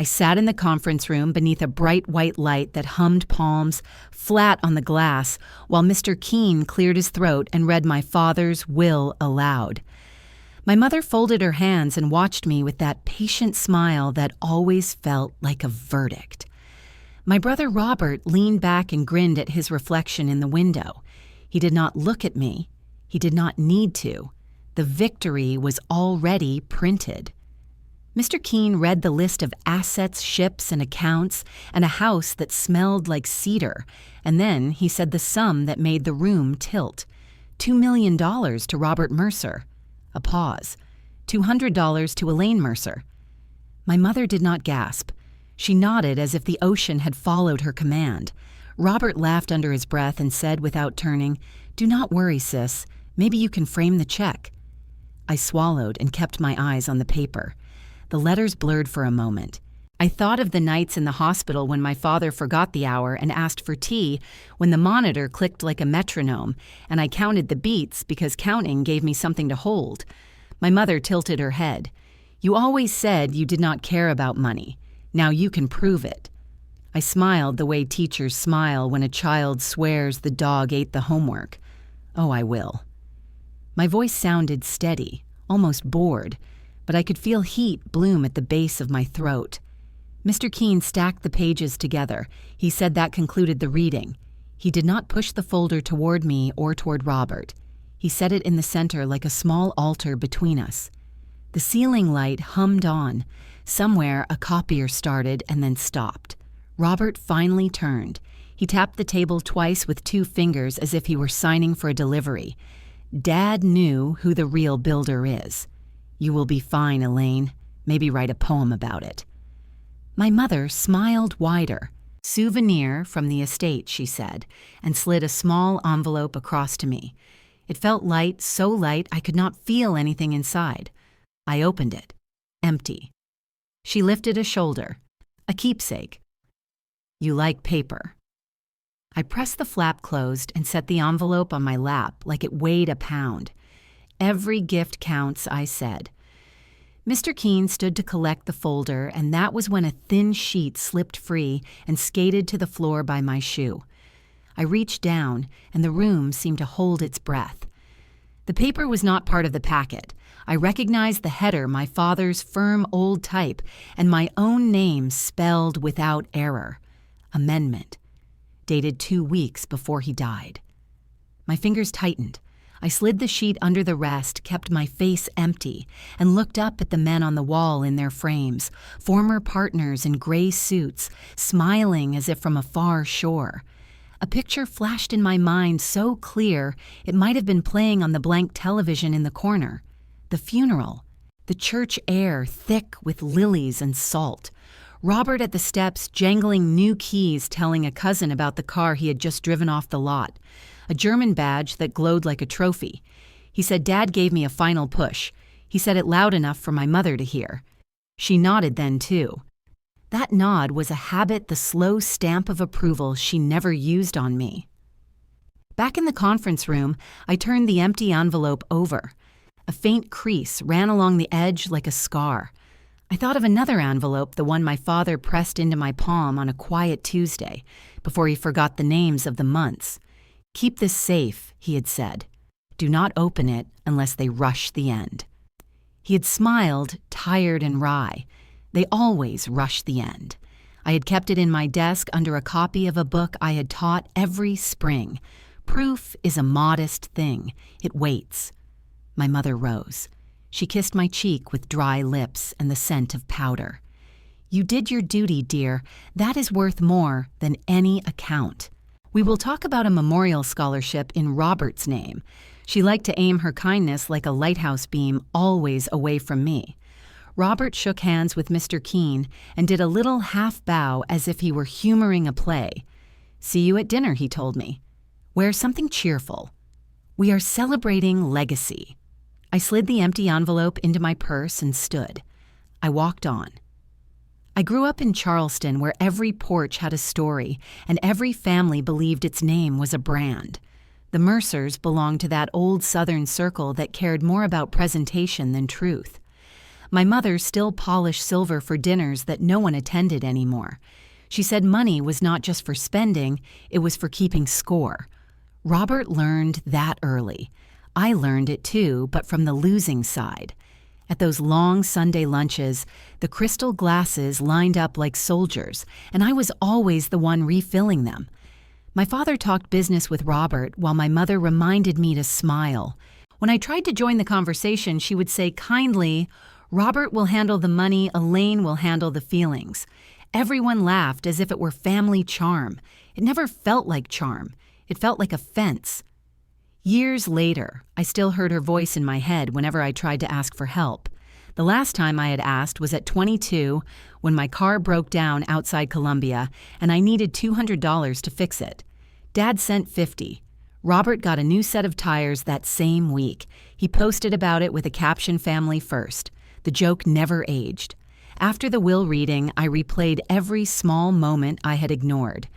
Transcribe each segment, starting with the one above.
I sat in the conference room beneath a bright white light that hummed palms flat on the glass while Mr. Keene cleared his throat and read my father's will aloud. My mother folded her hands and watched me with that patient smile that always felt like a verdict. My brother Robert leaned back and grinned at his reflection in the window. He did not look at me. He did not need to. The victory was already printed. Mr. Keene read the list of assets, ships, and accounts, and a house that smelled like cedar, and then he said the sum that made the room tilt. $2 million to Robert Mercer. A pause. $200 to Elaine Mercer. My mother did not gasp. She nodded as if the ocean had followed her command. Robert laughed under his breath and said without turning, "Do not worry, sis. Maybe you can frame the check." I swallowed and kept my eyes on the paper. The letters blurred for a moment. I thought of the nights in the hospital when my father forgot the hour and asked for tea, when the monitor clicked like a metronome, and I counted the beats because counting gave me something to hold. My mother tilted her head. "You always said you did not care about money. Now you can prove it." I smiled the way teachers smile when a child swears the dog ate the homework. "Oh, I will." My voice sounded steady, almost bored, but I could feel heat bloom at the base of my throat. Mr. Keene stacked the pages together. He said that concluded the reading. He did not push the folder toward me or toward Robert. He set it in the center like a small altar between us. The ceiling light hummed on. Somewhere a copier started and then stopped. Robert finally turned. He tapped the table twice with 2 fingers as if he were signing for a delivery. "Dad knew who the real builder is. You will be fine, Elaine. Maybe write a poem about it." My mother smiled wider. "Souvenir from the estate," she said, and slid a small envelope across to me. It felt light, so light I could not feel anything inside. I opened it. Empty. She lifted a shoulder. "A keepsake. You like paper." I pressed the flap closed and set the envelope on my lap like it weighed a pound. "Every gift counts," I said. Mr. Keene stood to collect the folder, and that was when a thin sheet slipped free and skated to the floor by my shoe. I reached down, and the room seemed to hold its breath. The paper was not part of the packet. I recognized the header, my father's firm old type, and my own name spelled without error. Amendment. Dated 2 weeks before he died. My fingers tightened. I slid the sheet under the rest, kept my face empty, and looked up at the men on the wall in their frames, former partners in gray suits, smiling as if from a far shore. A picture flashed in my mind so clear it might have been playing on the blank television in the corner. The funeral. The church air thick with lilies and salt. Robert at the steps jangling new keys telling a cousin about the car he had just driven off the lot. A German badge that glowed like a trophy. He said Dad gave me a final push. He said it loud enough for my mother to hear. She nodded then, too. That nod was a habit, the slow stamp of approval she never used on me. Back in the conference room, I turned the empty envelope over. A faint crease ran along the edge like a scar. I thought of another envelope, the one my father pressed into my palm on a quiet Tuesday, before he forgot the names of the months. "Keep this safe," he had said. "Do not open it unless they rush the end." He had smiled, tired and wry. They always rush the end. I had kept it in my desk under a copy of a book I had taught every spring. Proof is a modest thing. It waits. My mother rose. She kissed my cheek with dry lips and the scent of powder. "You did your duty, dear. That is worth more than any account. We will talk about a memorial scholarship in Robert's name." She liked to aim her kindness like a lighthouse beam always away from me. Robert shook hands with Mr. Keene and did a little half bow as if he were humoring a play. "See you at dinner," he told me. "Wear something cheerful. We are celebrating legacy." I slid the empty envelope into my purse and stood. I walked on. I grew up in Charleston where every porch had a story and every family believed its name was a brand. The Mercers belonged to that old Southern circle that cared more about presentation than truth. My mother still polished silver for dinners that no one attended anymore. She said money was not just for spending, it was for keeping score. Robert learned that early. I learned it too, but from the losing side. At those long Sunday lunches, the crystal glasses lined up like soldiers, and I was always the one refilling them. My father talked business with Robert while my mother reminded me to smile. When I tried to join the conversation, she would say kindly, "Robert will handle the money, Elaine will handle the feelings." Everyone laughed as if it were family charm. It never felt like charm. It felt like offense. Years later, I still heard her voice in my head whenever I tried to ask for help. The last time I had asked was at 22 when my car broke down outside Columbia and I needed $200 to fix it. Dad sent $50. Robert got a new set of tires that same week. He posted about it with a caption, "Family first." The joke never aged. After the will reading, I replayed every small moment I had ignored.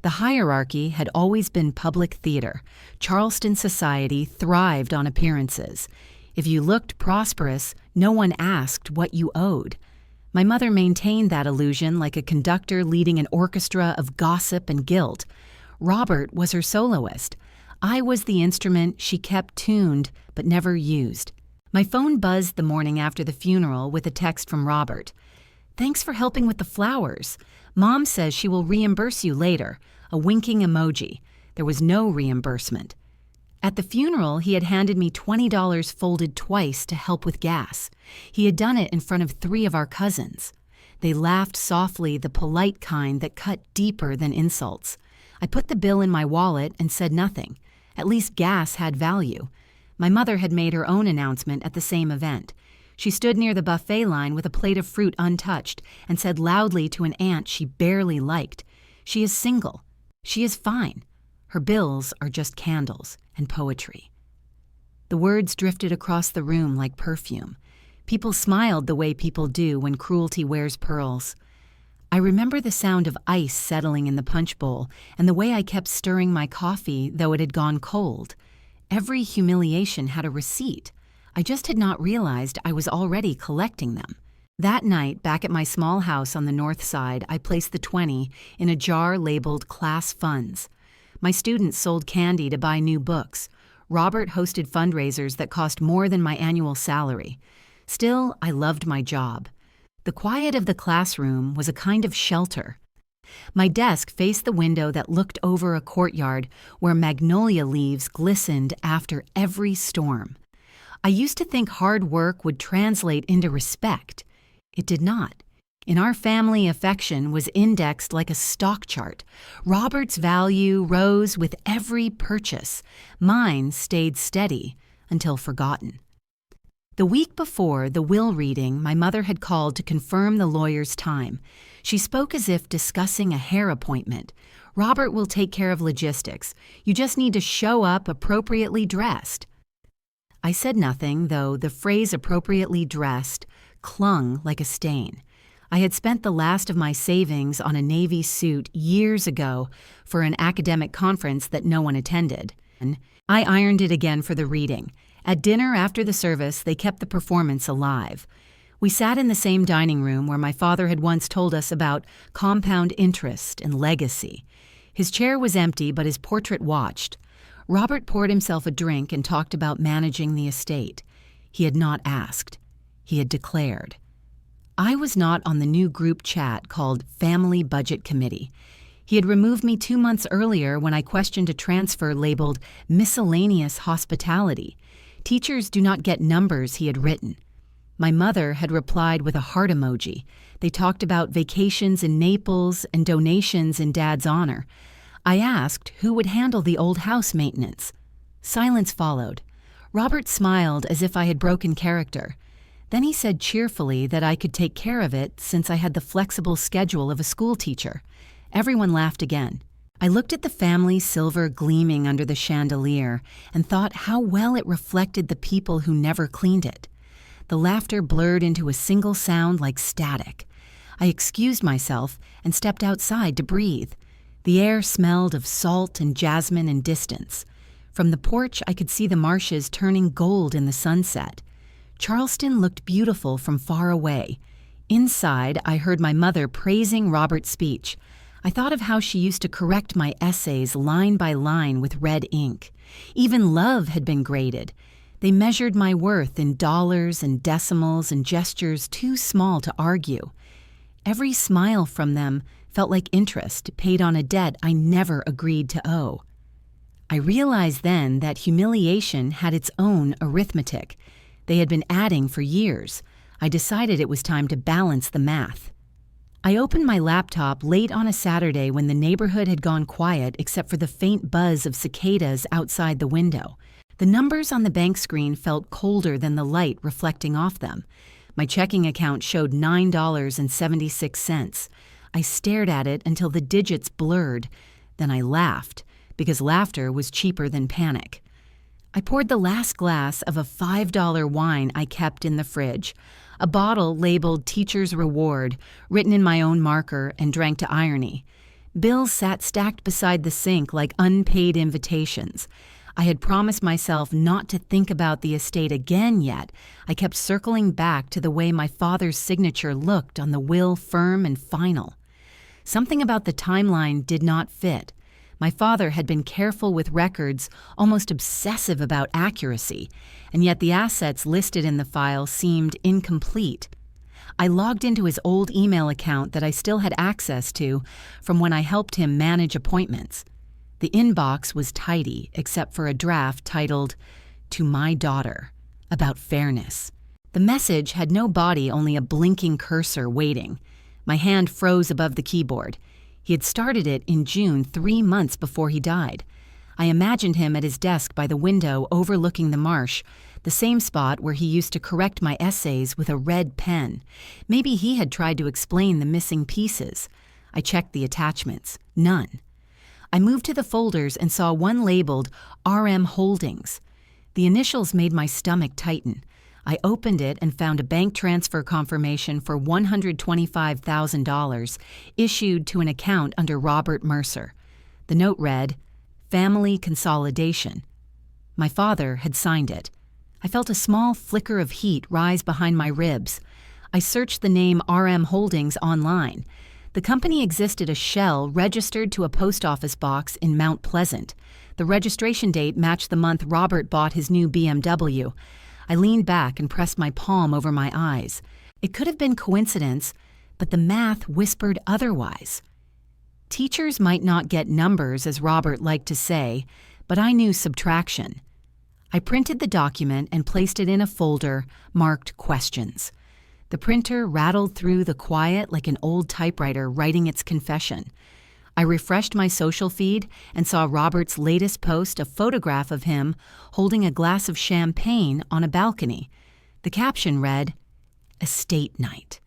The hierarchy had always been public theater. Charleston society thrived on appearances. If you looked prosperous, no one asked what you owed. My mother maintained that illusion like a conductor leading an orchestra of gossip and guilt. Robert was her soloist. I was the instrument she kept tuned but never used. My phone buzzed the morning after the funeral with a text from Robert. "Thanks for helping with the flowers. Mom says she will reimburse you later." A winking emoji. There was no reimbursement. At the funeral, he had handed me $20 folded twice to help with gas. He had done it in front of 3 of our cousins. They laughed softly, the polite kind that cut deeper than insults. I put the bill in my wallet and said nothing. At least gas had value. My mother had made her own announcement at the same event. She stood near the buffet line with a plate of fruit untouched and said loudly to an aunt she barely liked, "She is single. She is fine. Her bills are just candles and poetry." The words drifted across the room like perfume. People smiled the way people do when cruelty wears pearls. I remember the sound of ice settling in the punch bowl and the way I kept stirring my coffee though it had gone cold. Every humiliation had a receipt. I just had not realized I was already collecting them. That night, back at my small house on the north side, I placed the 20 in a jar labeled class funds. My students sold candy to buy new books. Robert hosted fundraisers that cost more than my annual salary. Still, I loved my job. The quiet of the classroom was a kind of shelter. My desk faced the window that looked over a courtyard where magnolia leaves glistened after every storm. I used to think hard work would translate into respect. It did not. In our family, affection was indexed like a stock chart. Robert's value rose with every purchase. Mine stayed steady until forgotten. The week before the will reading, my mother had called to confirm the lawyer's time. She spoke as if discussing a hair appointment. "Robert will take care of logistics. You just need to show up appropriately dressed." I said nothing, though the phrase "appropriately dressed" clung like a stain. I had spent the last of my savings on a Navy suit years ago for an academic conference that no one attended. I ironed it again for the reading. At dinner after the service, they kept the performance alive. We sat in the same dining room where my father had once told us about compound interest and legacy. His chair was empty, but his portrait watched. Robert poured himself a drink and talked about managing the estate. He had not asked. He had declared. I was not on the new group chat called Family Budget Committee. He had removed me 2 months earlier when I questioned a transfer labeled Miscellaneous Hospitality. Teachers do not get numbers, he had written. My mother had replied with a heart emoji. They talked about vacations in Naples and donations in Dad's honor. I asked who would handle the old house maintenance. Silence followed. Robert smiled as if I had broken character. Then he said cheerfully that I could take care of it since I had the flexible schedule of a school teacher. Everyone laughed again. I looked at the family silver gleaming under the chandelier and thought how well it reflected the people who never cleaned it. The laughter blurred into a single sound like static. I excused myself and stepped outside to breathe. The air smelled of salt and jasmine and distance. From the porch, I could see the marshes turning gold in the sunset. Charleston looked beautiful from far away. Inside, I heard my mother praising Robert's speech. I thought of how she used to correct my essays line by line with red ink. Even love had been graded. They measured my worth in dollars and decimals and gestures too small to argue. Every smile from them felt like interest paid on a debt I never agreed to owe. I realized then that humiliation had its own arithmetic. They had been adding for years. I decided it was time to balance the math. I opened my laptop late on a Saturday when the neighborhood had gone quiet except for the faint buzz of cicadas outside the window. The numbers on the bank screen felt colder than the light reflecting off them. My checking account showed $9.76. I stared at it until the digits blurred. Then I laughed, because laughter was cheaper than panic. I poured the last glass of a $5 wine I kept in the fridge, a bottle labeled Teacher's Reward, written in my own marker, and drank to irony. Bills sat stacked beside the sink like unpaid invitations. I had promised myself not to think about the estate again yet. I kept circling back to the way my father's signature looked on the will firm and final. Something about the timeline did not fit. My father had been careful with records, almost obsessive about accuracy, and yet the assets listed in the file seemed incomplete. I logged into his old email account that I still had access to from when I helped him manage appointments. The inbox was tidy, except for a draft titled, "To My Daughter," about fairness. The message had no body, only a blinking cursor waiting. My hand froze above the keyboard. He had started it in June, 3 months before he died. I imagined him at his desk by the window overlooking the marsh, the same spot where he used to correct my essays with a red pen. Maybe he had tried to explain the missing pieces. I checked the attachments. None. I moved to the folders and saw one labeled RM Holdings. The initials made my stomach tighten. I opened it and found a bank transfer confirmation for $125,000 issued to an account under Robert Mercer. The note read, "Family Consolidation." My father had signed it. I felt a small flicker of heat rise behind my ribs. I searched the name RM Holdings online. The company existed a shell registered to a post office box in Mount Pleasant. The registration date matched the month Robert bought his new BMW. I leaned back and pressed my palm over my eyes. It could have been coincidence, but the math whispered otherwise. Teachers might not get numbers, as Robert liked to say, but I knew subtraction. I printed the document and placed it in a folder marked Questions. The printer rattled through the quiet like an old typewriter writing its confession. I refreshed my social feed and saw Robert's latest post, a photograph of him holding a glass of champagne on a balcony. The caption read, "Estate Night."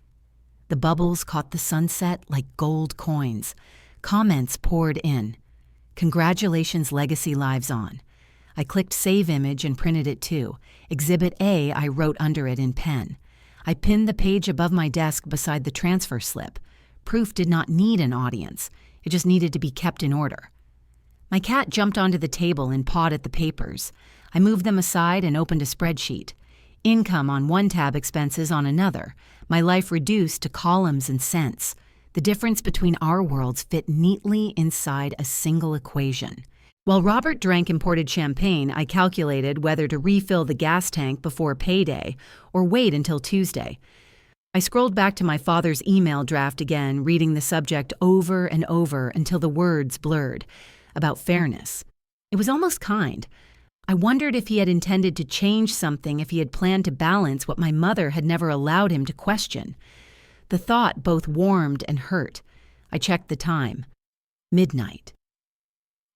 The bubbles caught the sunset like gold coins. Comments poured in. "Congratulations, legacy lives on." I clicked Save Image and printed it too. Exhibit A, I wrote under it in pen. I pinned the page above my desk beside the transfer slip. Proof did not need an audience. It just needed to be kept in order. My cat jumped onto the table and pawed at the papers. I moved them aside and opened a spreadsheet. Income on one tab, expenses on another. My life reduced to columns and cents. The difference between our worlds fit neatly inside a single equation. While Robert drank imported champagne, I calculated whether to refill the gas tank before payday or wait until Tuesday. I scrolled back to my father's email draft again, reading the subject over and over until the words blurred. About fairness. It was almost kind. I wondered if he had intended to change something, if he had planned to balance what my mother had never allowed him to question. The thought both warmed and hurt. I checked the time. Midnight.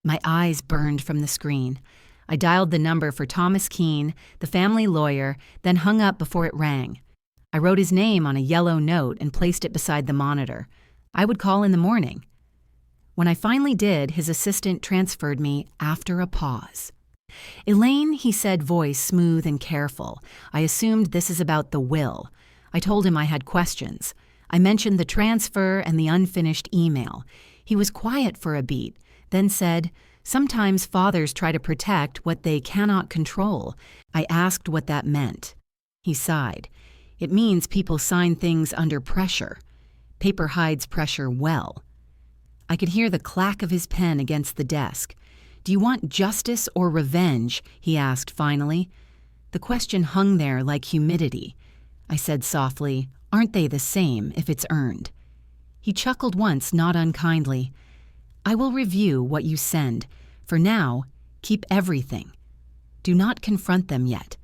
My eyes burned from the screen. I dialed the number for Thomas Keene, the family lawyer, then hung up before it rang. I wrote his name on a yellow note and placed it beside the monitor. I would call in the morning. When I finally did, his assistant transferred me after a pause. "Elaine," he said, voice smooth and careful. I assumed this is about the will. I told him I had questions. I mentioned the transfer and the unfinished email. He was quiet for a beat, then said, "Sometimes fathers try to protect what they cannot control." I asked what that meant. He sighed. It means people sign things under pressure. Paper hides pressure well. I could hear the clack of his pen against the desk. Do you want justice or revenge? He asked finally. The question hung there like humidity. I said softly, aren't they the same if it's earned? He chuckled once, not unkindly. I will review what you send. For now, keep everything. Do not confront them yet.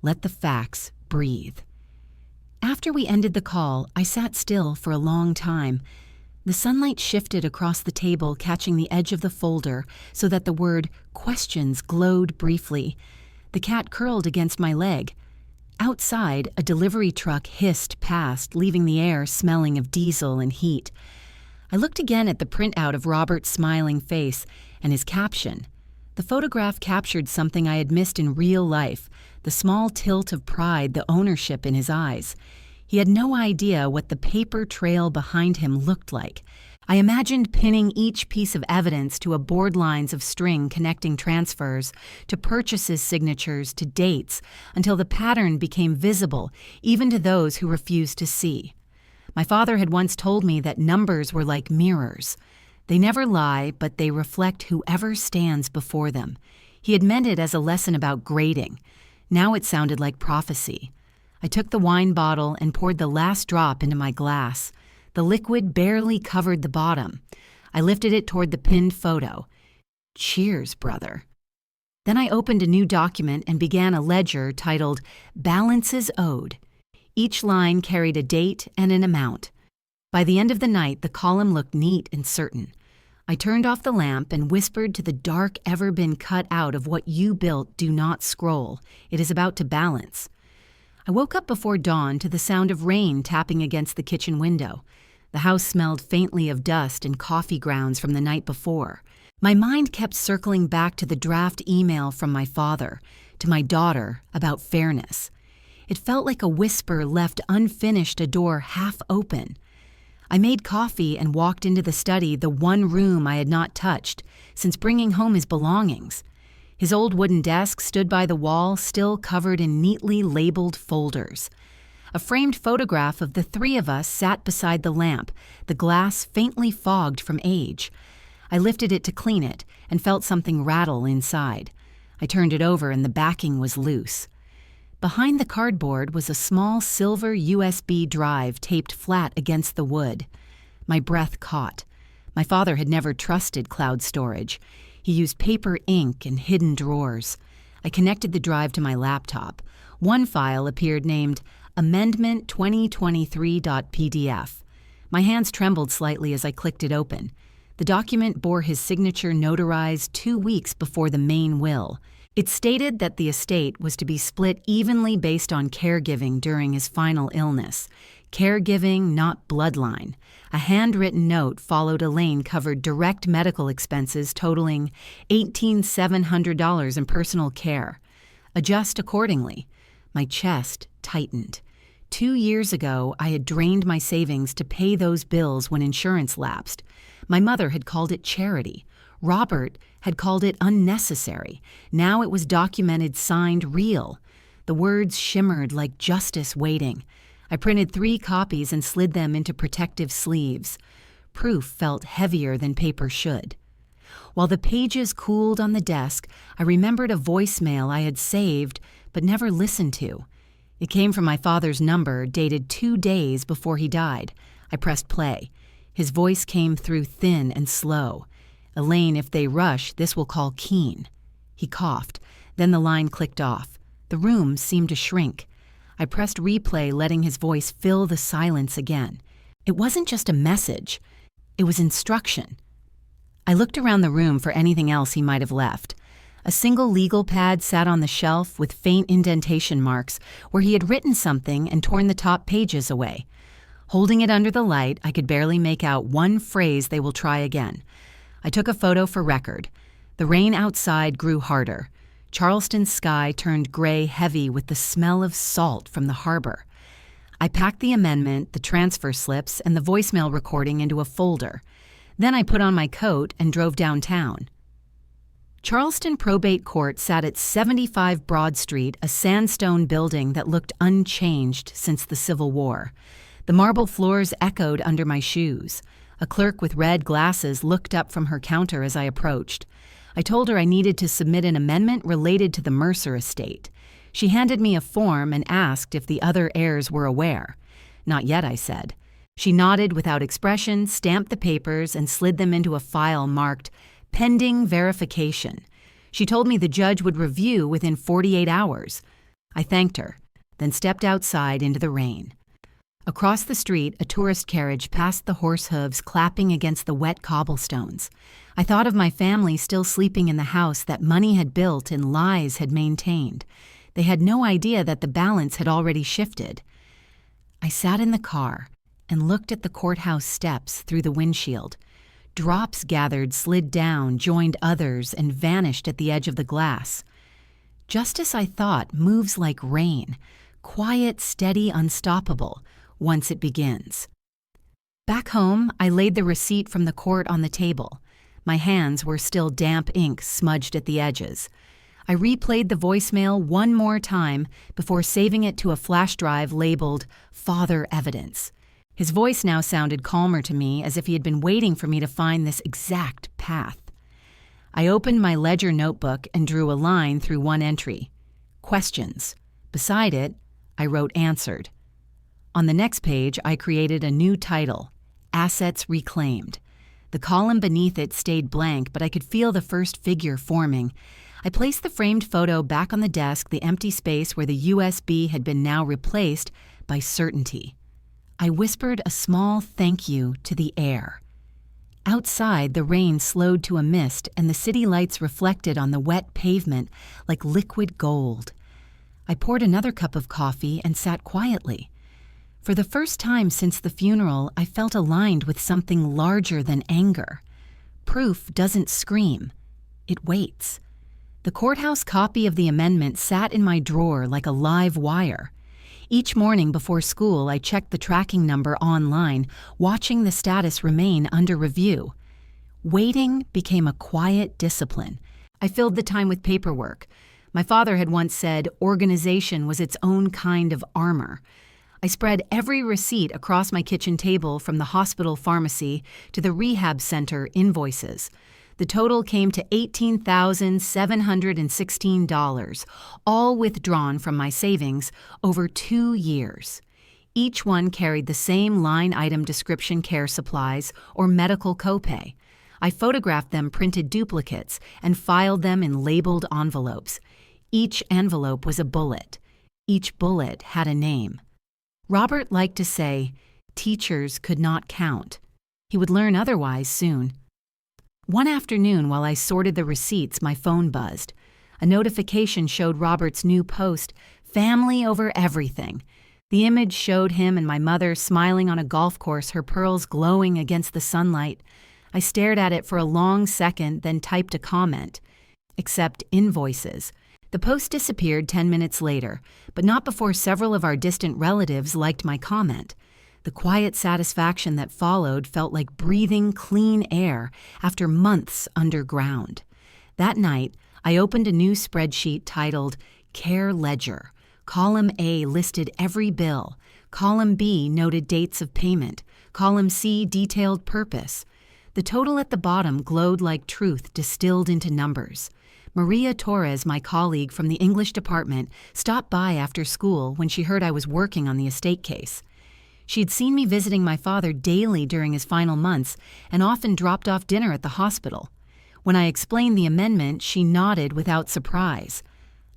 Let the facts breathe. After we ended the call, I sat still for a long time. The sunlight shifted across the table, catching the edge of the folder so that the word questions glowed briefly. The cat curled against my leg. Outside, a delivery truck hissed past, leaving the air smelling of diesel and heat. I looked again at the printout of Robert's smiling face and his caption. The photograph captured something I had missed in real life, the small tilt of pride, the ownership in his eyes. He had no idea what the paper trail behind him looked like. I imagined pinning each piece of evidence to a board lines of string connecting transfers, to purchases signatures, to dates, until the pattern became visible, even to those who refused to see. My father had once told me that numbers were like mirrors. They never lie, but they reflect whoever stands before them. He had meant it as a lesson about grading. Now it sounded like prophecy. I took the wine bottle and poured the last drop into my glass. The liquid barely covered the bottom. I lifted it toward the pinned photo. Cheers, brother. Then I opened a new document and began a ledger titled Balances Owed. Each line carried a date and an amount. By the end of the night, the column looked neat and certain. I turned off the lamp and whispered to the dark ever been cut out of what you built, do not scroll. It is about to balance. I woke up before dawn to the sound of rain tapping against the kitchen window. The house smelled faintly of dust and coffee grounds from the night before. My mind kept circling back to the draft email from my father, to my daughter, about fairness. It felt like a whisper left unfinished, a door half open. I made coffee and walked into the study, the one room I had not touched since bringing home his belongings. His old wooden desk stood by the wall, still covered in neatly labeled folders. A framed photograph of the three of us sat beside the lamp, the glass faintly fogged from age. I lifted it to clean it and felt something rattle inside. I turned it over and the backing was loose. Behind the cardboard was a small silver USB drive taped flat against the wood. My breath caught. My father had never trusted cloud storage. He used paper ink and hidden drawers. I connected the drive to my laptop. One file appeared named Amendment 2023.pdf. My hands trembled slightly as I clicked it open. The document bore his signature notarized 2 weeks before the main will. It stated that the estate was to be split evenly based on caregiving during his final illness. Caregiving, not bloodline. A handwritten note followed Elaine covered direct medical expenses totaling $18,700 in personal care. Adjust accordingly. My chest tightened. 2 years ago, I had drained my savings to pay those bills when insurance lapsed. My mother had called it charity. Robert had called it unnecessary. Now it was documented, signed, real. The words shimmered like justice waiting. I printed 3 copies and slid them into protective sleeves. Proof felt heavier than paper should. While the pages cooled on the desk, I remembered a voicemail I had saved but never listened to. It came from my father's number, dated 2 days before he died. I pressed play. His voice came through thin and slow. Elaine, if they rush, this will call Keen. He coughed. Then the line clicked off. The room seemed to shrink. I pressed replay, letting his voice fill the silence again. It wasn't just a message. It was instruction. I looked around the room for anything else he might have left. A single legal pad sat on the shelf with faint indentation marks where he had written something and torn the top pages away. Holding it under the light, I could barely make out one phrase, "They will try again." I took a photo for record. The rain outside grew harder. Charleston's sky turned gray, heavy with the smell of salt from the harbor. I packed the amendment, the transfer slips, and the voicemail recording into a folder. Then I put on my coat and drove downtown. Charleston Probate Court sat at 75 Broad Street, a sandstone building that looked unchanged since the Civil War. The marble floors echoed under my shoes. A clerk with red glasses looked up from her counter as I approached. I told her I needed to submit an amendment related to the Mercer estate. She handed me a form and asked if the other heirs were aware. "Not yet," I said. She nodded without expression, stamped the papers, and slid them into a file marked pending verification. She told me the judge would review within 48 hours. I thanked her, then stepped outside into the rain. Across the street, a tourist carriage passed the horse hooves clapping against the wet cobblestones. I thought of my family still sleeping in the house that money had built and lies had maintained. They had no idea that the balance had already shifted. I sat in the car and looked at the courthouse steps through the windshield. Drops gathered, slid down, joined others, and vanished at the edge of the glass. Justice, I thought, moves like rain, quiet, steady, unstoppable, once it begins. Back home, I laid the receipt from the court on the table. My hands were still damp ink smudged at the edges. I replayed the voicemail one more time before saving it to a flash drive labeled Father Evidence. His voice now sounded calmer to me, as if he had been waiting for me to find this exact path. I opened my ledger notebook and drew a line through one entry. Questions. Beside it, I wrote answered. On the next page, I created a new title, Assets Reclaimed. The column beneath it stayed blank, but I could feel the first figure forming. I placed the framed photo back on the desk, the empty space where the USB had been now replaced by certainty. I whispered a small thank you to the air. Outside, the rain slowed to a mist, and the city lights reflected on the wet pavement like liquid gold. I poured another cup of coffee and sat quietly. For the first time since the funeral, I felt aligned with something larger than anger. Proof doesn't scream. It waits. The courthouse copy of the amendment sat in my drawer like a live wire. Each morning before school, I checked the tracking number online, watching the status remain under review. Waiting became a quiet discipline. I filled the time with paperwork. My father had once said organization was its own kind of armor. I spread every receipt across my kitchen table, from the hospital pharmacy to the rehab center invoices. The total came to $18,716, all withdrawn from my savings over 2 years. Each one carried the same line item description: care supplies or medical copay. I photographed them, printed duplicates, and filed them in labeled envelopes. Each envelope was a bullet. Each bullet had a name. Robert liked to say, teachers could not count. He would learn otherwise soon. One afternoon, while I sorted the receipts, my phone buzzed. A notification showed Robert's new post, family over everything. The image showed him and my mother smiling on a golf course, her pearls glowing against the sunlight. I stared at it for a long second, then typed a comment. Accept invoices. The post disappeared 10 minutes later, but not before several of our distant relatives liked my comment. The quiet satisfaction that followed felt like breathing clean air after months underground. That night, I opened a new spreadsheet titled Care Ledger. Column A listed every bill. Column B noted dates of payment. Column C detailed purpose. The total at the bottom glowed like truth distilled into numbers. Maria Torres, my colleague from the English department, stopped by after school when she heard I was working on the estate case. She had seen me visiting my father daily during his final months and often dropped off dinner at the hospital. When I explained the amendment, she nodded without surprise.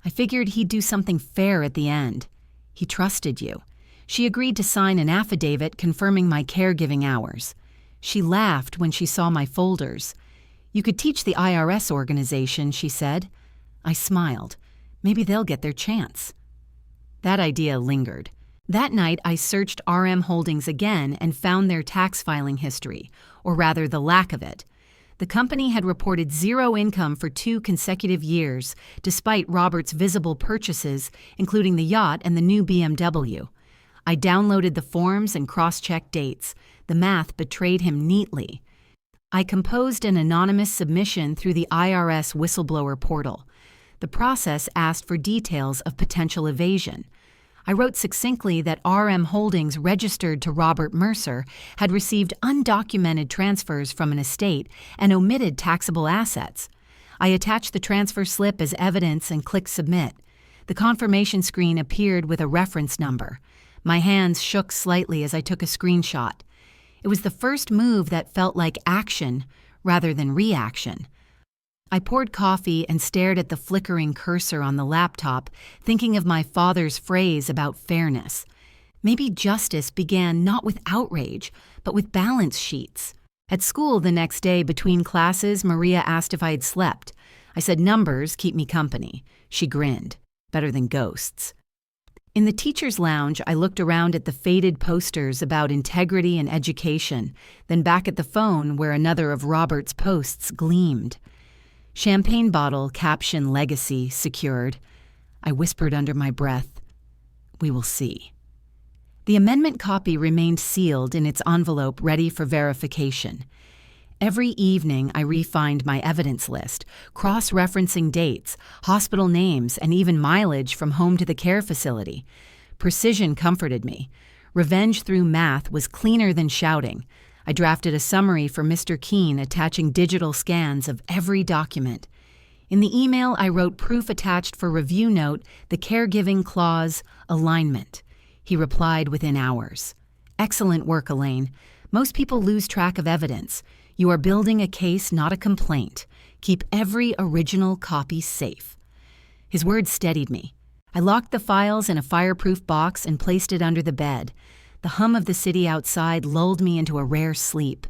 I figured he'd do something fair at the end. He trusted you. She agreed to sign an affidavit confirming my caregiving hours. She laughed when she saw my folders. You could teach the IRS organization, she said. I smiled. Maybe they'll get their chance. That idea lingered. That night, I searched RM Holdings again and found their tax filing history, or rather the lack of it. The company had reported zero income for 2 consecutive years, despite Robert's visible purchases, including the yacht and the new BMW. I downloaded the forms and cross-checked dates. The math betrayed him neatly. I composed an anonymous submission through the IRS whistleblower portal. The process asked for details of potential evasion. I wrote succinctly that RM Holdings registered to Robert Mercer had received undocumented transfers from an estate and omitted taxable assets. I attached the transfer slip as evidence and clicked submit. The confirmation screen appeared with a reference number. My hands shook slightly as I took a screenshot. It was the first move that felt like action rather than reaction. I poured coffee and stared at the flickering cursor on the laptop, thinking of my father's phrase about fairness. Maybe justice began not with outrage, but with balance sheets. At school the next day between classes, Maria asked if I had slept. I said numbers keep me company. She grinned. Better than ghosts. In the teacher's lounge, I looked around at the faded posters about integrity and education, then back at the phone where another of Robert's posts gleamed. Champagne bottle, caption legacy, secured. I whispered under my breath, "We will see." The amendment copy remained sealed in its envelope ready for verification. Every evening I refined my evidence list, cross-referencing dates, hospital names, and even mileage from home to the care facility. Precision comforted me. Revenge through math was cleaner than shouting. I drafted a summary for Mr. Keene attaching digital scans of every document. In the email, I wrote proof attached for review note, the caregiving clause, alignment. He replied within hours. "Excellent work, Elaine. Most people lose track of evidence. You are building a case, not a complaint. Keep every original copy safe." His words steadied me. I locked the files in a fireproof box and placed it under the bed. The hum of the city outside lulled me into a rare sleep.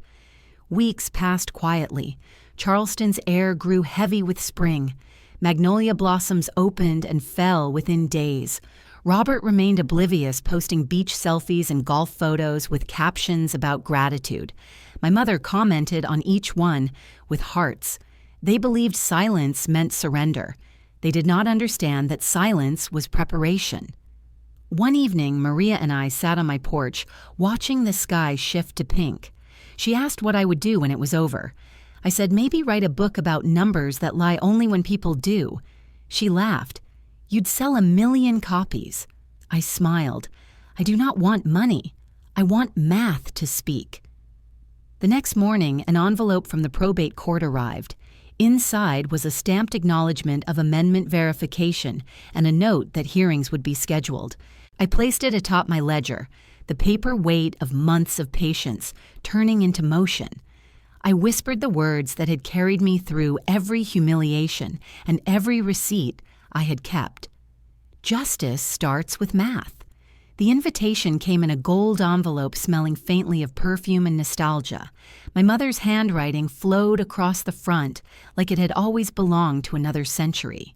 Weeks passed quietly. Charleston's air grew heavy with spring. Magnolia blossoms opened and fell within days. Robert remained oblivious, posting beach selfies and golf photos with captions about gratitude. My mother commented on each one with hearts. They believed silence meant surrender. They did not understand that silence was preparation. One evening, Maria and I sat on my porch, watching the sky shift to pink. She asked what I would do when it was over. I said maybe write a book about numbers that lie only when people do. She laughed. "You'd sell 1,000,000 copies." I smiled. "I do not want money. I want math to speak." The next morning, an envelope from the probate court arrived. Inside was a stamped acknowledgement of amendment verification and a note that hearings would be scheduled. I placed it atop my ledger, the paper weight of months of patience turning into motion. I whispered the words that had carried me through every humiliation and every receipt I had kept. Justice starts with math. The invitation came in a gold envelope smelling faintly of perfume and nostalgia. My mother's handwriting flowed across the front like it had always belonged to another century.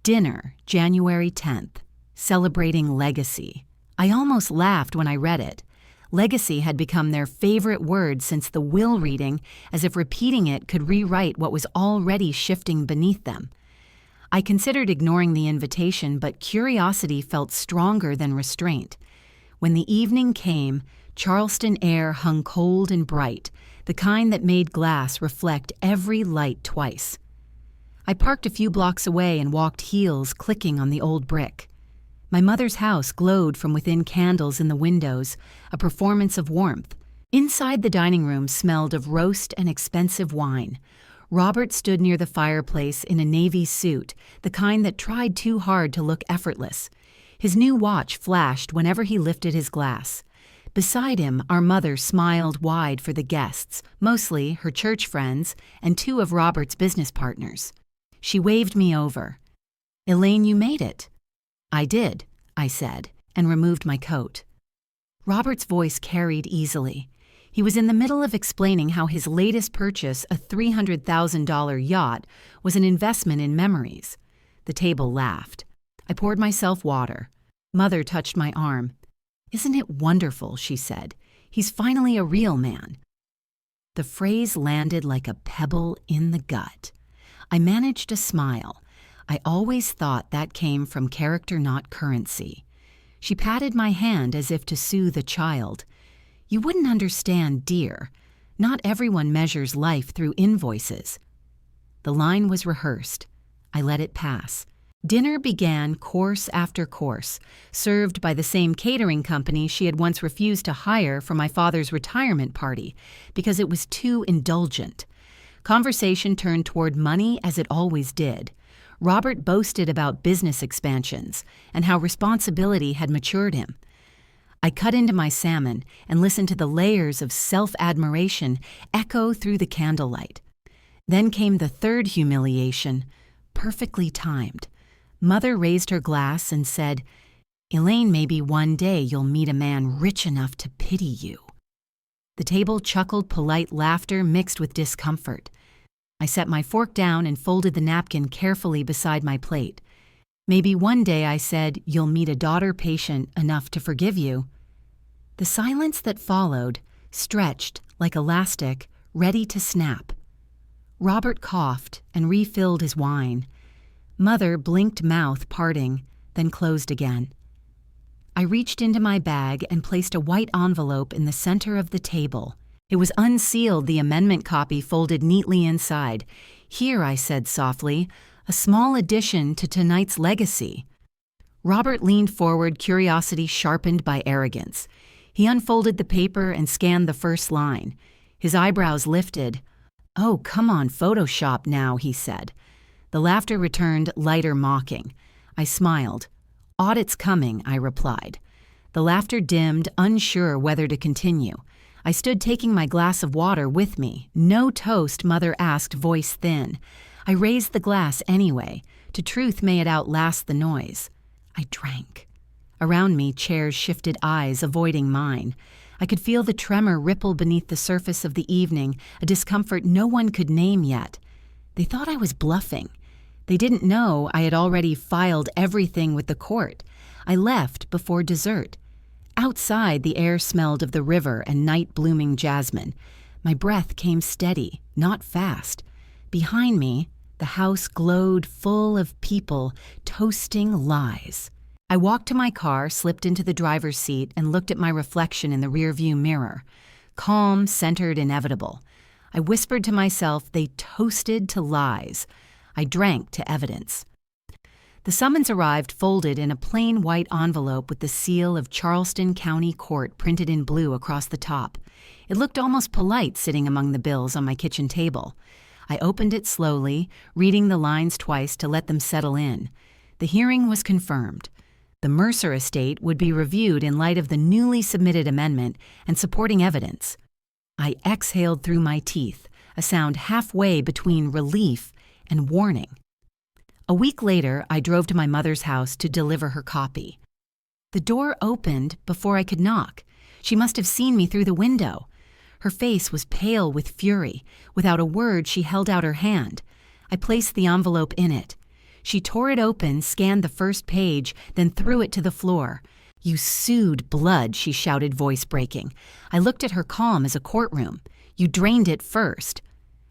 Dinner, January 10th. Celebrating legacy. I almost laughed when I read it. Legacy had become their favorite word since the will reading, as if repeating it could rewrite what was already shifting beneath them. I considered ignoring the invitation, but curiosity felt stronger than restraint. When the evening came, Charleston air hung cold and bright, the kind that made glass reflect every light twice. I parked a few blocks away and walked heels clicking on the old brick. My mother's house glowed from within candles in the windows, a performance of warmth. Inside the dining room smelled of roast and expensive wine. Robert stood near the fireplace in a navy suit, the kind that tried too hard to look effortless. His new watch flashed whenever he lifted his glass. Beside him, our mother smiled wide for the guests, mostly her church friends and two of Robert's business partners. She waved me over. "Elaine, you made it." "I did," I said, and removed my coat. Robert's voice carried easily. He was in the middle of explaining how his latest purchase, a $300,000 yacht, was an investment in memories. The table laughed. I poured myself water. Mother touched my arm. "Isn't it wonderful?" she said. "He's finally a real man." The phrase landed like a pebble in the gut. I managed a smile. I always thought that came from character, not currency. She patted my hand as if to soothe a child. "You wouldn't understand, dear. Not everyone measures life through invoices. The line was rehearsed. I let it pass. Dinner began course after course, served by the same catering company she had once refused to hire for my father's retirement party because it was too indulgent. Conversation turned toward money as it always did. Robert boasted about business expansions and how responsibility had matured him. I cut into my salmon and listened to the layers of self-admiration echo through the candlelight. Then came the third humiliation, perfectly timed. Mother raised her glass and said, "Elaine, maybe one day you'll meet a man rich enough to pity you." The table chuckled polite laughter mixed with discomfort. I set my fork down and folded the napkin carefully beside my plate. "Maybe one day," I said, "you'll meet a daughter patient enough to forgive you." The silence that followed stretched like elastic, ready to snap. Robert coughed and refilled his wine. Mother blinked, mouth parting, then closed again. I reached into my bag and placed a white envelope in the center of the table. It was unsealed, the amendment copy folded neatly inside. "Here," I said softly, "a small addition to tonight's legacy." Robert leaned forward, curiosity sharpened by arrogance. He unfolded the paper and scanned the first line. His eyebrows lifted. "Oh, come on, Photoshop now," he said. The laughter returned, lighter mocking. I smiled. "Audit's coming," I replied. The laughter dimmed, unsure whether to continue. I stood taking my glass of water with me. "No toast," Mother asked, voice thin. I raised the glass anyway. To truth may it outlast the noise. I drank. Around me, chairs shifted eyes, avoiding mine. I could feel the tremor ripple beneath the surface of the evening, a discomfort no one could name yet. They thought I was bluffing. They didn't know I had already filed everything with the court. I left before dessert. Outside, the air smelled of the river and night-blooming jasmine. My breath came steady, not fast. Behind me, the house glowed full of people toasting lies. I walked to my car, slipped into the driver's seat, and looked at my reflection in the rearview mirror. Calm, centered, inevitable. I whispered to myself, they toasted to lies. I drank to evidence. The summons arrived folded in a plain white envelope with the seal of Charleston County Court printed in blue across the top. It looked almost polite sitting among the bills on my kitchen table. I opened it slowly, reading the lines twice to let them settle in. The hearing was confirmed. The Mercer estate would be reviewed in light of the newly submitted amendment and supporting evidence. I exhaled through my teeth, a sound halfway between relief and warning. A week later, I drove to my mother's house to deliver her copy. The door opened before I could knock. She must have seen me through the window. Her face was pale with fury. Without a word, she held out her hand. I placed the envelope in it. She tore it open, scanned the first page, then threw it to the floor. "You sued blood," she shouted, voice breaking. I looked at her calm as a courtroom. "You drained it first."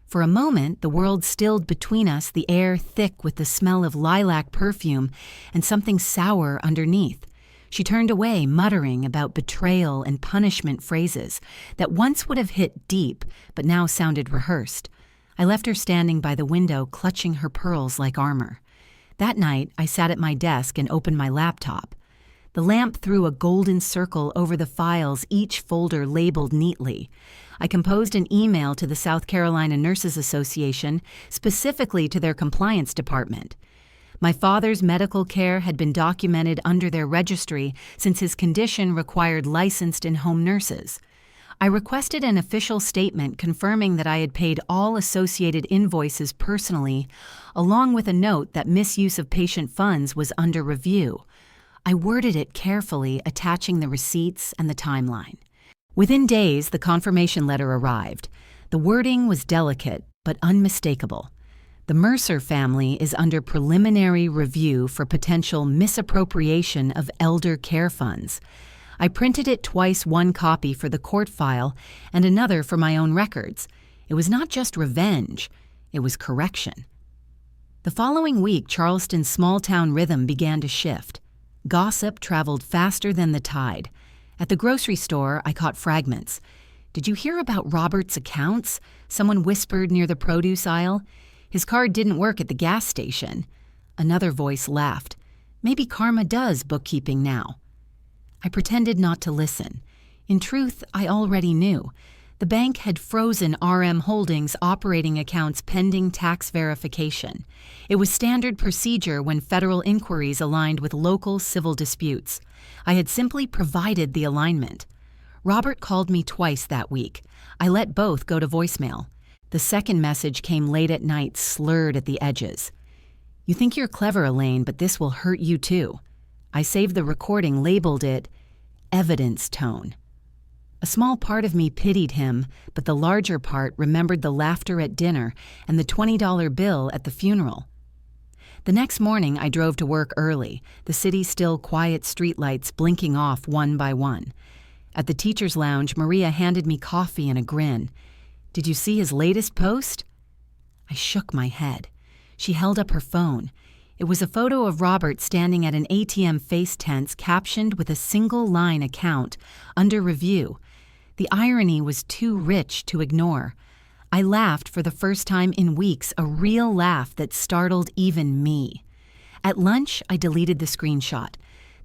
For a moment, the world stilled between us, the air thick with the smell of lilac perfume and something sour underneath. She turned away, muttering about betrayal and punishment phrases that once would have hit deep, but now sounded rehearsed. I left her standing by the window, clutching her pearls like armor. That night, I sat at my desk and opened my laptop. The lamp threw a golden circle over the files, each folder labeled neatly. I composed an email to the South Carolina Nurses Association, specifically to their compliance department. My father's medical care had been documented under their registry since his condition required licensed in-home nurses. I requested an official statement confirming that I had paid all associated invoices personally, along with a note that misuse of patient funds was under review. I worded it carefully, attaching the receipts and the timeline. Within days, the confirmation letter arrived. The wording was delicate, but unmistakable. The Mercer family is under preliminary review for potential misappropriation of elder care funds. I printed it twice, one copy for the court file and another for my own records. It was not just revenge, it was correction. The following week, Charleston's small-town rhythm began to shift. Gossip traveled faster than the tide. At the grocery store, I caught fragments. "Did you hear about Robert's accounts?" Someone whispered near the produce aisle. "His card didn't work at the gas station." Another voice laughed. "Maybe Karma does bookkeeping now." I pretended not to listen. In truth, I already knew. The bank had frozen RM Holdings operating accounts pending tax verification. It was standard procedure when federal inquiries aligned with local civil disputes. I had simply provided the alignment. Robert called me twice that week. I let both go to voicemail. The second message came late at night, slurred at the edges. "You think you're clever, Elaine, but this will hurt you too." I saved the recording, labeled it evidence tone. A small part of me pitied him, but the larger part remembered the laughter at dinner and the $20 bill at the funeral. The next morning, I drove to work early, the city's still quiet streetlights blinking off one by one. At the teacher's lounge, Maria handed me coffee and a grin. "Did you see his latest post?" I shook my head. She held up her phone. It was a photo of Robert standing at an ATM face tense captioned with a single-line account, "Under review." The irony was too rich to ignore. I laughed for the first time in weeks, a real laugh that startled even me. At lunch, I deleted the screenshot.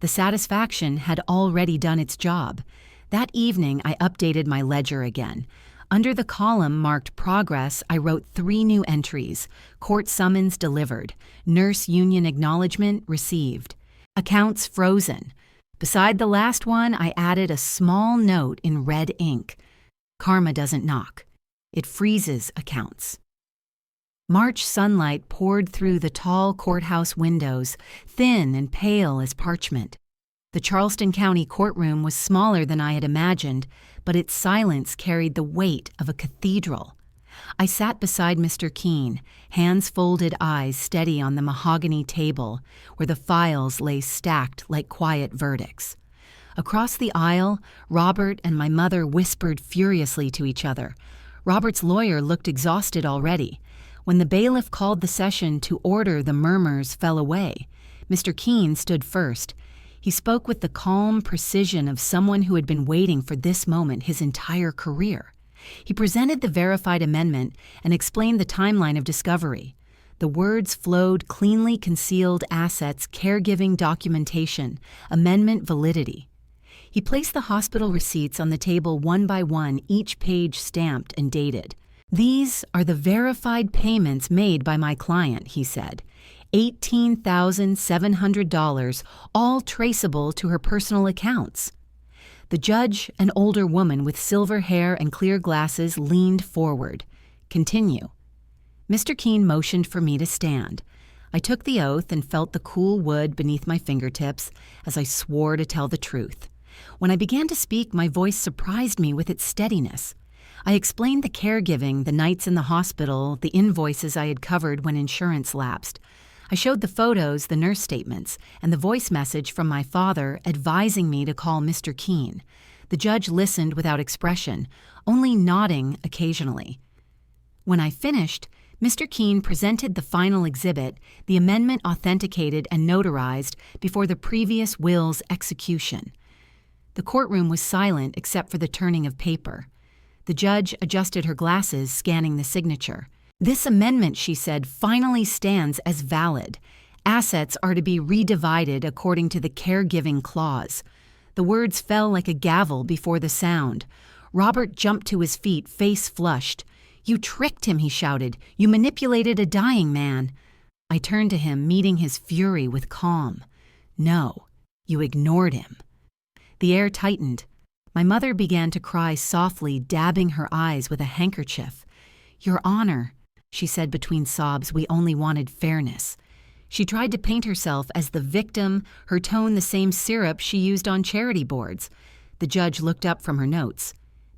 The satisfaction had already done its job. That evening, I updated my ledger again. Under the column marked progress, I wrote 3 new entries: court summons delivered, nurse union acknowledgement received, accounts frozen. Beside the last one, I added a small note in red ink. Karma doesn't knock. It freezes accounts. March sunlight poured through the tall courthouse windows, thin and pale as parchment. The Charleston County courtroom was smaller than I had imagined, but its silence carried the weight of a cathedral. I sat beside Mr. Keene, hands folded, eyes steady on the mahogany table, where the files lay stacked like quiet verdicts. Across the aisle, Robert and my mother whispered furiously to each other. Robert's lawyer looked exhausted already. When the bailiff called the session to order, the murmurs fell away. Mr. Keene stood first. He spoke with the calm precision of someone who had been waiting for this moment his entire career. He presented the verified amendment and explained the timeline of discovery. The words flowed: cleanly concealed assets, caregiving documentation, amendment validity. He placed the hospital receipts on the table one by one, each page stamped and dated. "These are the verified payments made by my client," he said. $18,700, all traceable to her personal accounts. The judge, an older woman with silver hair and clear glasses, leaned forward. "Continue." Mr. Keene motioned for me to stand. I took the oath and felt the cool wood beneath my fingertips as I swore to tell the truth. When I began to speak, my voice surprised me with its steadiness. I explained the caregiving, the nights in the hospital, the invoices I had covered when insurance lapsed. I showed the photos, the nurse statements, and the voice message from my father advising me to call Mr. Keene. The judge listened without expression, only nodding occasionally. When I finished, Mr. Keene presented the final exhibit, the amendment authenticated and notarized before the previous will's execution. The courtroom was silent except for the turning of paper. The judge adjusted her glasses, scanning the signature. "This amendment," she said, "finally stands as valid. Assets are to be redivided according to the caregiving clause." The words fell like a gavel before the sound. Robert jumped to his feet, face flushed. "You tricked him," he shouted. "You manipulated a dying man." I turned to him, meeting his fury with calm. "No, you ignored him." The air tightened. My mother began to cry softly, dabbing her eyes with a handkerchief. "Your Honor," she said between sobs, "we only wanted fairness." She tried to paint herself as the victim, her tone the same syrup she used on charity boards. The judge looked up from her notes.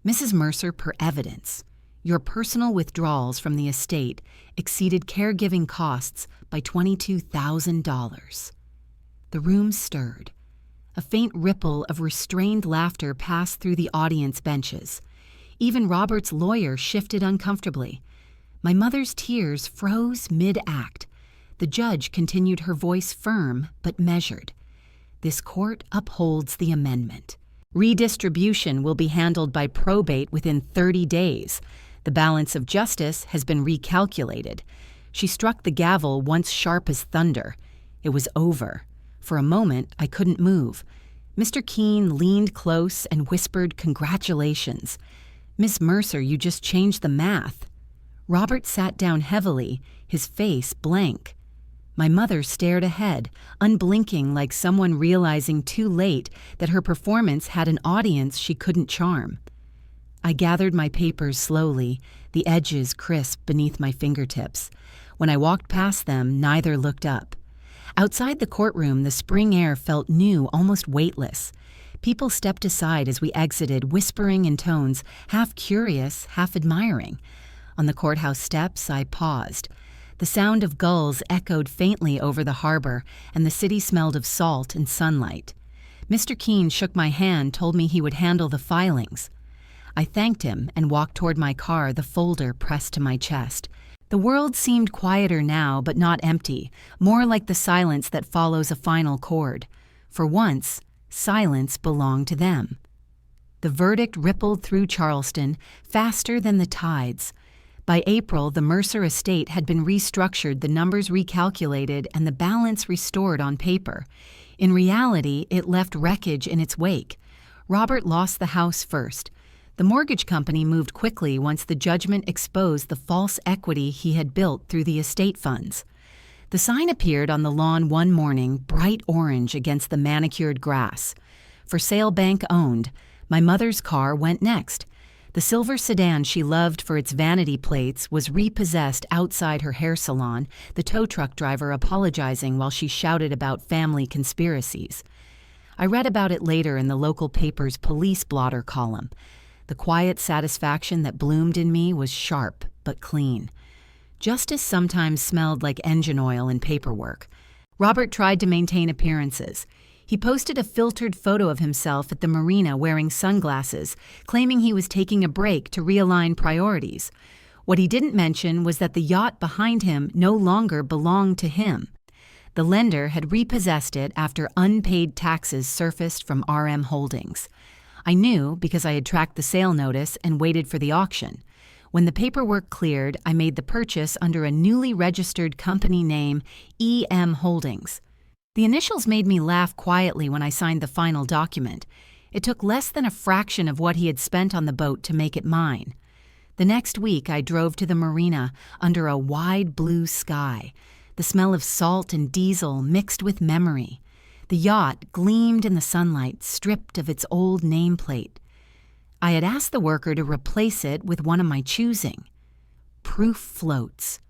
"Mrs. Mercer, per evidence, your personal withdrawals from the estate exceeded caregiving costs by $22,000. The room stirred. A faint ripple of restrained laughter passed through the audience benches. Even Robert's lawyer shifted uncomfortably. My mother's tears froze mid-act. The judge continued, her voice firm but measured. "This court upholds the amendment. Redistribution will be handled by probate within 30 days. The balance of justice has been recalculated. She struck the gavel once sharp as thunder. It was over. For a moment, I couldn't move. Mr. Keene leaned close and whispered congratulations. "Miss Mercer, you just changed the math." Robert sat down heavily, his face blank. My mother stared ahead, unblinking like someone realizing too late that her performance had an audience she couldn't charm. I gathered my papers slowly, the edges crisp beneath my fingertips. When I walked past them, neither looked up. Outside the courtroom, the spring air felt new, almost weightless. People stepped aside as we exited, whispering in tones half curious, half admiring. On the courthouse steps, I paused. The sound of gulls echoed faintly over the harbor, and the city smelled of salt and sunlight. Mr. Keene shook my hand, told me he would handle the filings. I thanked him and walked toward my car, the folder pressed to my chest. The world seemed quieter now, but not empty, more like the silence that follows a final chord. For once, silence belonged to them. The verdict rippled through Charleston, faster than the tides. By April, the Mercer estate had been restructured, the numbers recalculated, and the balance restored on paper. In reality, it left wreckage in its wake. Robert lost the house first. The mortgage company moved quickly once the judgment exposed the false equity he had built through the estate funds. The sign appeared on the lawn one morning, bright orange against the manicured grass. For sale, bank owned. My mother's car went next. The silver sedan she loved for its vanity plates was repossessed outside her hair salon, the tow truck driver apologizing while she shouted about family conspiracies. I read about it later in the local paper's police blotter column. The quiet satisfaction that bloomed in me was sharp but clean. Justice sometimes smelled like engine oil and paperwork. Robert tried to maintain appearances. He posted a filtered photo of himself at the marina wearing sunglasses, claiming he was taking a break to realign priorities. What he didn't mention was that the yacht behind him no longer belonged to him. The lender had repossessed it after unpaid taxes surfaced from RM Holdings. I knew because I had tracked the sale notice and waited for the auction. When the paperwork cleared, I made the purchase under a newly registered company name, EM Holdings. The initials made me laugh quietly when I signed the final document. It took less than a fraction of what he had spent on the boat to make it mine. The next week, I drove to the marina under a wide blue sky. The smell of salt and diesel mixed with memory. The yacht gleamed in the sunlight, stripped of its old nameplate. I had asked the worker to replace it with one of my choosing. Proof floats.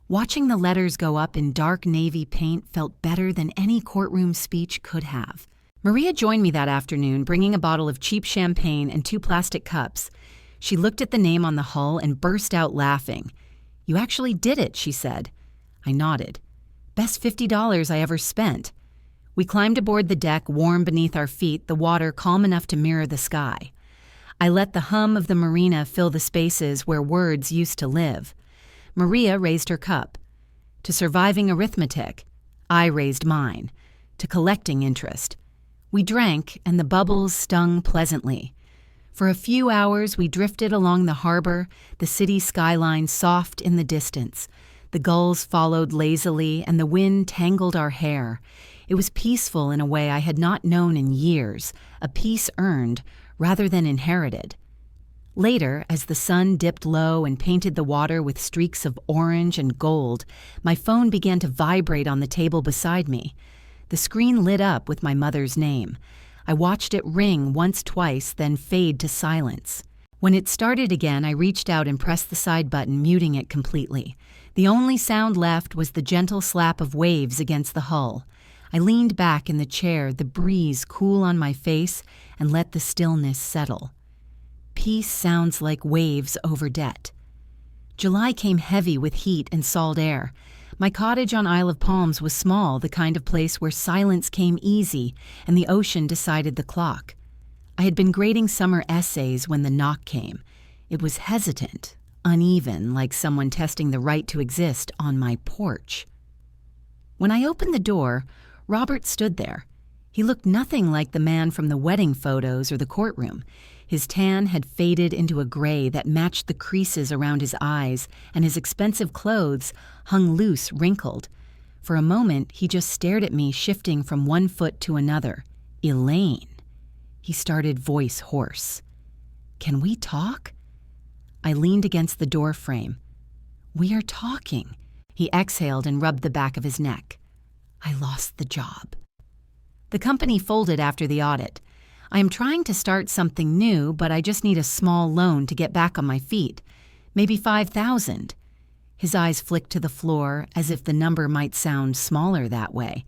Watching the letters go up in dark navy paint felt better than any courtroom speech could have. Maria joined me that afternoon, bringing a bottle of cheap champagne and 2 plastic cups. She looked at the name on the hull and burst out laughing. "You actually did it," she said. I nodded. "Best $50 I ever spent." We climbed aboard the deck, warm beneath our feet, the water calm enough to mirror the sky. I let the hum of the marina fill the spaces where words used to live. Maria raised her cup. To surviving arithmetic. I raised mine. To collecting interest. We drank, and the bubbles stung pleasantly. For a few hours, we drifted along the harbor, the city skyline soft in the distance. The gulls followed lazily, and the wind tangled our hair. It was peaceful in a way I had not known in years, a peace earned rather than inherited. Later, as the sun dipped low and painted the water with streaks of orange and gold, my phone began to vibrate on the table beside me. The screen lit up with my mother's name. I watched it ring once, twice, then fade to silence. When it started again, I reached out and pressed the side button, muting it completely. The only sound left was the gentle slap of waves against the hull. I leaned back in the chair, the breeze cool on my face, and let the stillness settle. Peace sounds like waves over debt. July came heavy with heat and salt air. My cottage on Isle of Palms was small, the kind of place where silence came easy and the ocean decided the clock. I had been grading summer essays when the knock came. It was hesitant, uneven, like someone testing the right to exist on my porch. When I opened the door, Robert stood there. He looked nothing like the man from the wedding photos or the courtroom. His tan had faded into a gray that matched the creases around his eyes, and his expensive clothes hung loose, wrinkled. For a moment, he just stared at me, shifting from one foot to another. "Elaine," he started, voice hoarse. "Can we talk?" I leaned against the door frame. "We are talking." He exhaled and rubbed the back of his neck. "I lost the job." The company folded after the audit. I am trying to start something new, but I just need a small loan to get back on my feet. Maybe $5,000. His eyes flicked to the floor, as if the number might sound smaller that way.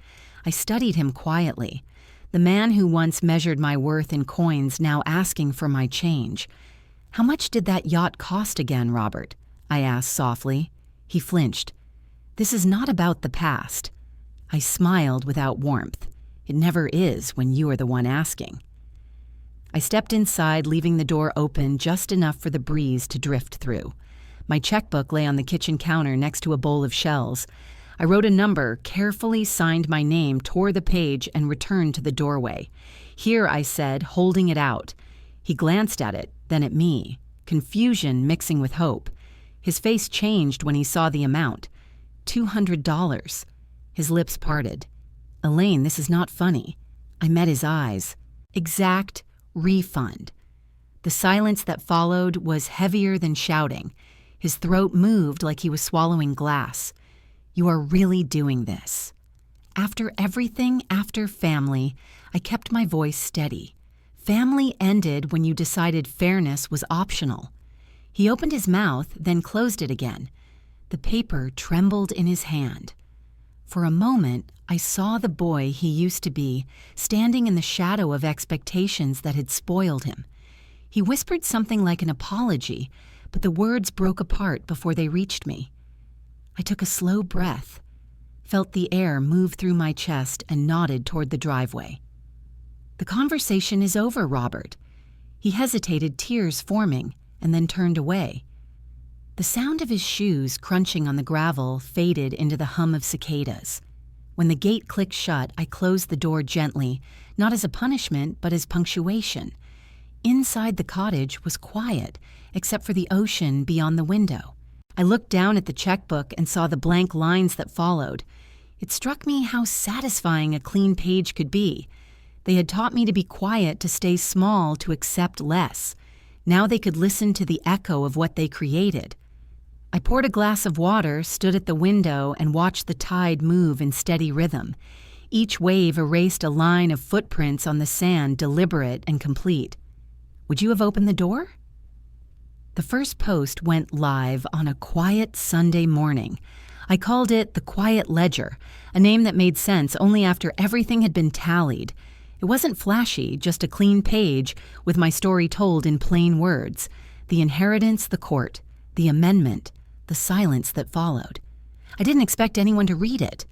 I studied him quietly. The man who once measured my worth in coins now asking for my change. "How much did that yacht cost again, Robert?" I asked softly. He flinched. "This is not about the past." I smiled without warmth. It never is when you are the one asking. I stepped inside, leaving the door open just enough for the breeze to drift through. My checkbook lay on the kitchen counter next to a bowl of shells. I wrote a number, carefully signed my name, tore the page, and returned to the doorway. "Here," I said, holding it out. He glanced at it, then at me, confusion mixing with hope. His face changed when he saw the amount. $200. His lips parted. "Elaine, this is not funny." I met his eyes. "Exact refund." The silence that followed was heavier than shouting. His throat moved like he was swallowing glass. "You are really doing this?" After everything, after family, I kept my voice steady. Family ended when you decided fairness was optional. He opened his mouth, then closed it again. The paper trembled in his hand. For a moment, I saw the boy he used to be, standing in the shadow of expectations that had spoiled him. He whispered something like an apology, but the words broke apart before they reached me. I took a slow breath, felt the air move through my chest, and nodded toward the driveway. "The conversation is over, Robert." He hesitated, tears forming, and then turned away. The sound of his shoes crunching on the gravel faded into the hum of cicadas. When the gate clicked shut, I closed the door gently, not as a punishment, but as punctuation. Inside the cottage was quiet, except for the ocean beyond the window. I looked down at the checkbook and saw the blank lines that followed. It struck me how satisfying a clean page could be. They had taught me to be quiet, to stay small, to accept less. Now they could listen to the echo of what they created. I poured a glass of water, stood at the window, and watched the tide move in steady rhythm. Each wave erased a line of footprints on the sand, deliberate and complete. "Would you have opened the door?" The first post went live on a quiet Sunday morning. I called it The Quiet Ledger, a name that made sense only after everything had been tallied. It wasn't flashy, just a clean page with my story told in plain words. The inheritance, the court, the amendment, the silence that followed. I didn't expect anyone to read it.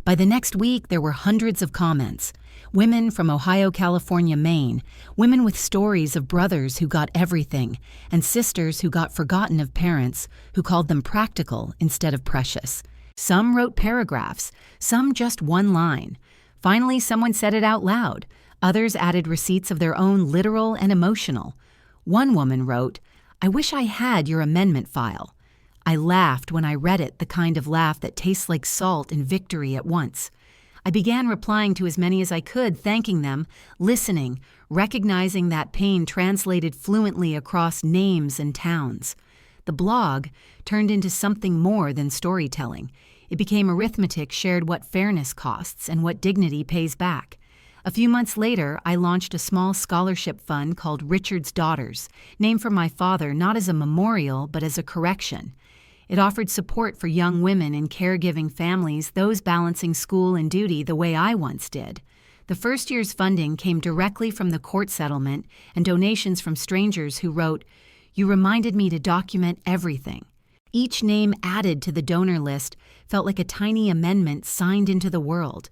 By the next week, there were hundreds of comments. Women from Ohio, California, Maine. Women with stories of brothers who got everything, and sisters who got forgotten of parents who called them practical instead of precious. Some wrote paragraphs, some just one line. Finally, someone said it out loud. Others added receipts of their own, literal and emotional. One woman wrote, "I wish I had your amendment file." I laughed when I read it, the kind of laugh that tastes like salt and victory at once. I began replying to as many as I could, thanking them, listening, recognizing that pain translated fluently across names and towns. The blog turned into something more than storytelling. It became arithmetic, shared what fairness costs and what dignity pays back. A few months later, I launched a small scholarship fund called Richard's Daughters, named for my father not as a memorial but as a correction. It offered support for young women in caregiving families, those balancing school and duty the way I once did. The first year's funding came directly from the court settlement and donations from strangers who wrote, "You reminded me to document everything." Each name added to the donor list felt like a tiny amendment signed into the world.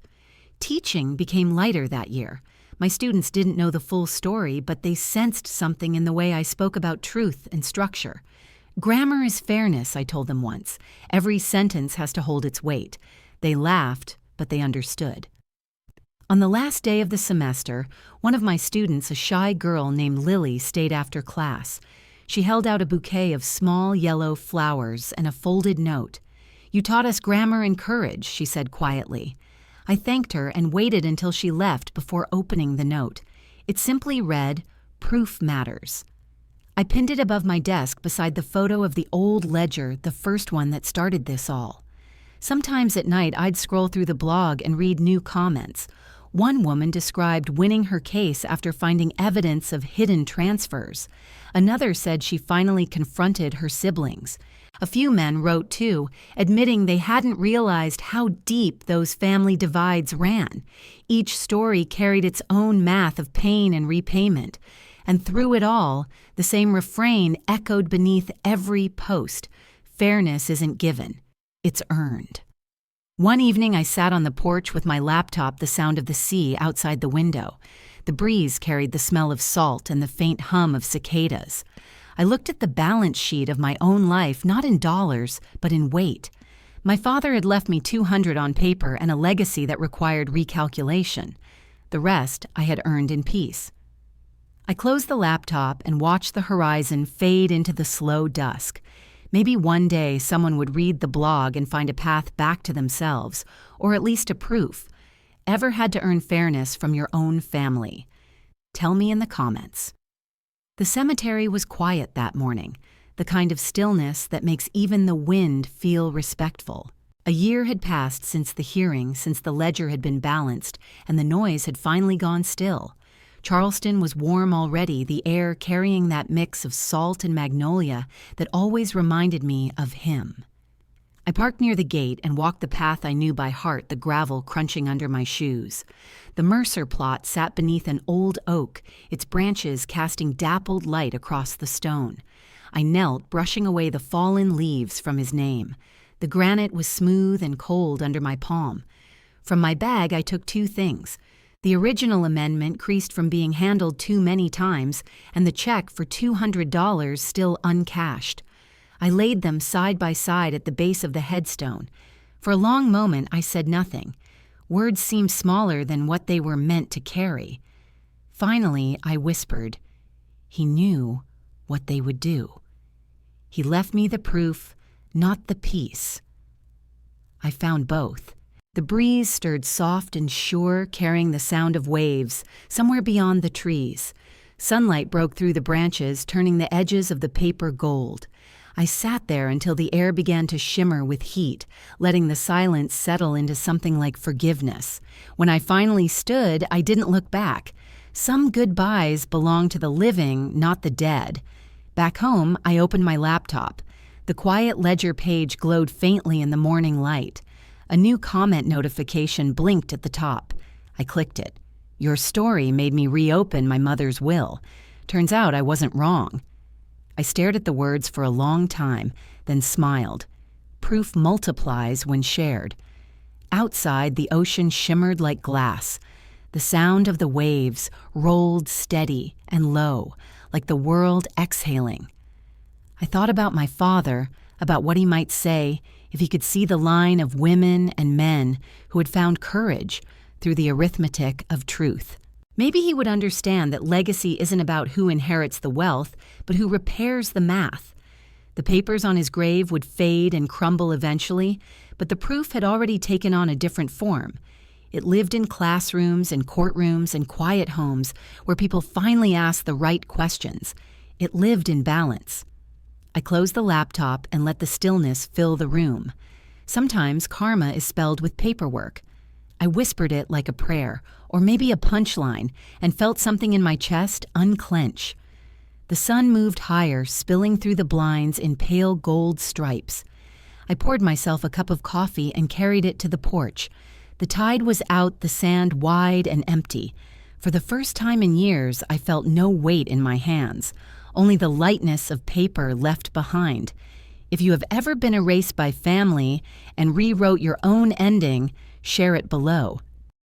Teaching became lighter that year. My students didn't know the full story, but they sensed something in the way I spoke about truth and structure. Grammar is fairness, I told them once. Every sentence has to hold its weight. They laughed, but they understood. On the last day of the semester, one of my students, a shy girl named Lily, stayed after class. She held out a bouquet of small yellow flowers and a folded note. "You taught us grammar and courage," she said quietly. I thanked her and waited until she left before opening the note. It simply read, "Proof matters." I pinned it above my desk beside the photo of the old ledger, the first one that started this all. Sometimes at night I'd scroll through the blog and read new comments. One woman described winning her case after finding evidence of hidden transfers. Another said she finally confronted her siblings. A few men wrote too, admitting they hadn't realized how deep those family divides ran. Each story carried its own math of pain and repayment. And through it all, the same refrain echoed beneath every post: fairness isn't given, it's earned. One evening I sat on the porch with my laptop, the sound of the sea outside the window. The breeze carried the smell of salt and the faint hum of cicadas. I looked at the balance sheet of my own life, not in dollars, but in weight. My father had left me $200 on paper and a legacy that required recalculation. The rest I had earned in peace. I closed the laptop and watched the horizon fade into the slow dusk. Maybe one day someone would read the blog and find a path back to themselves, or at least a proof. Ever had to earn fairness from your own family? Tell me in the comments. The cemetery was quiet that morning, the kind of stillness that makes even the wind feel respectful. A year had passed since the hearing, since the ledger had been balanced, and the noise had finally gone still. Charleston was warm already, the air carrying that mix of salt and magnolia that always reminded me of him. I parked near the gate and walked the path I knew by heart, the gravel crunching under my shoes. The Mercer plot sat beneath an old oak, its branches casting dappled light across the stone. I knelt, brushing away the fallen leaves from his name. The granite was smooth and cold under my palm. From my bag I took two things: the original amendment creased from being handled too many times, and the check for $200 still uncashed. I laid them side by side at the base of the headstone. For a long moment I said nothing. Words seemed smaller than what they were meant to carry. Finally I whispered, "He knew what they would do. He left me the proof, not the peace." I found both. The breeze stirred soft and sure, carrying the sound of waves, somewhere beyond the trees. Sunlight broke through the branches, turning the edges of the paper gold. I sat there until the air began to shimmer with heat, letting the silence settle into something like forgiveness. When I finally stood, I didn't look back. Some goodbyes belong to the living, not the dead. Back home, I opened my laptop. The quiet ledger page glowed faintly in the morning light. A new comment notification blinked at the top. I clicked it. "Your story made me reopen my mother's will. Turns out I wasn't wrong." I stared at the words for a long time, then smiled. Proof multiplies when shared. Outside, the ocean shimmered like glass. The sound of the waves rolled steady and low, like the world exhaling. I thought about my father, about what he might say if he could see the line of women and men who had found courage through the arithmetic of truth. Maybe he would understand that legacy isn't about who inherits the wealth, but who repairs the math. The papers on his grave would fade and crumble eventually, but the proof had already taken on a different form. It lived in classrooms and courtrooms and quiet homes where people finally asked the right questions. It lived in balance. I closed the laptop and let the stillness fill the room. Sometimes karma is spelled with paperwork. I whispered it like a prayer, or maybe a punchline, and felt something in my chest unclench. The sun moved higher, spilling through the blinds in pale gold stripes. I poured myself a cup of coffee and carried it to the porch. The tide was out, the sand wide and empty. For the first time in years, I felt no weight in my hands, only the lightness of paper left behind. If you have ever been erased by family and rewrote your own ending, share it below.